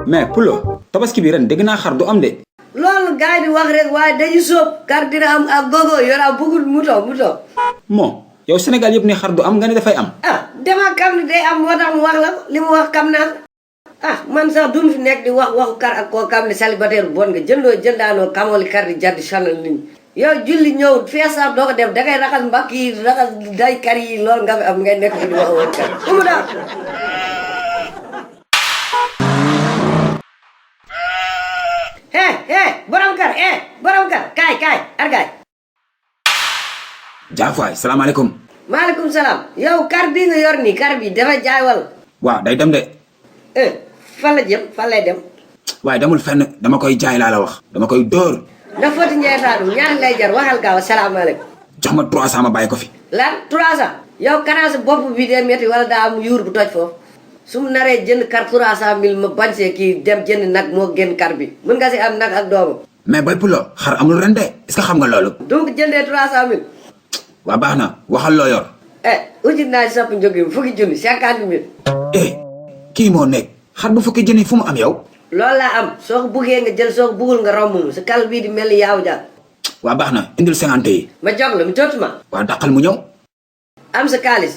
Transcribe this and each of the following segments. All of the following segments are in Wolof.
mais Pulo tabaski bi ren dégg naa xar du am de. loolu gars yi di wax rek waaye dañu sóob kar dina am ak gogo yora bugul muto. moo yow Sénégal yëpp ne xar du am nga ne dafay am. dama kam ni day am moo tax mu wax la li mu wax kam naa man sax duñ fi nekk di wax waxu kar ak koo kam ne célibataire bon nga jëndaanoo kamoli kar di jaddi chanel nit ñi yow julli ñëw fees sax doo ko def dangay raxas mbakk yi raxas day kar yi loolu nga fi am ngay nekk fi di wax woon kar umu daal borom kar kaay argaay jaafaay salaamaaleykum. maaleykum salaam yow kar bii nga yor nii kar bi dafa jaay wal waaw day dem de. fan la jëm fan lay dem waaye demul fenn dama koy jaay laa la wax dama koy dóor. ndax Foti Ndiaye Sadou ñaata lay jar waxal gaaw asalaamaaleykum. jox ma 300 ma bàyyi ko fi. lan 300 yow kanaa sa bopp bi dee métti wala daa am yuur bu toj foofu su mu naree jënd kar 300 000 ma bañ see kii dem jënd nag moo gën kar bi mën nga si am nag ak doomu. mais Boy Pulo xar amul ren de est-ce que xam nga loolu. donc jëndee 300 000. waa baax na waxal loo yor. uti naa si sapp njóg yi fukki junni 50 000. kii moo nekk xar bu fukki junni fu mu am yow. loolu laa am soo ko buggee nga jël soo ko buggul nga romb mu sa kal bii di mel ni yaaw jaar. waa baax na indil 50 yi. ma jox la mu jot ma. waa daqal mu ñëw. am sa kaalis.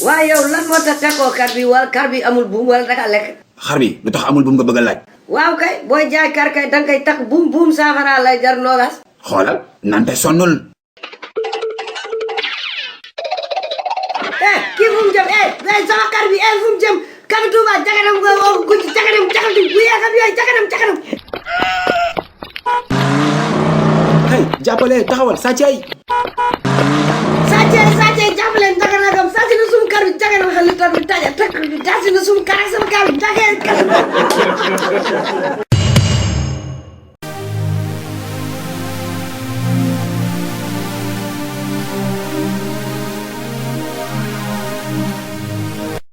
waaye yow lan moo tax tekkoo kar bi wala kar bi amul buum wala daka lekk. xar bi lu tax amul buum nga bëgg a laaj. waaw kay booy jaay kar kay danga koy takk buum saafara lay jar noogaas. xoolal nante sonnul. kii fu mu jëm sama kar bi fu mu jëm kar Touba jaganam nga wax guj jaganam bu yeegam yooyu jaganam. hey jàppale taxawal sàccay. sàccee jàppale jaganagam sàcc na sumu kar bi jaganam xel li toog bi taja teg daasi na sumu kar ak sama kar bi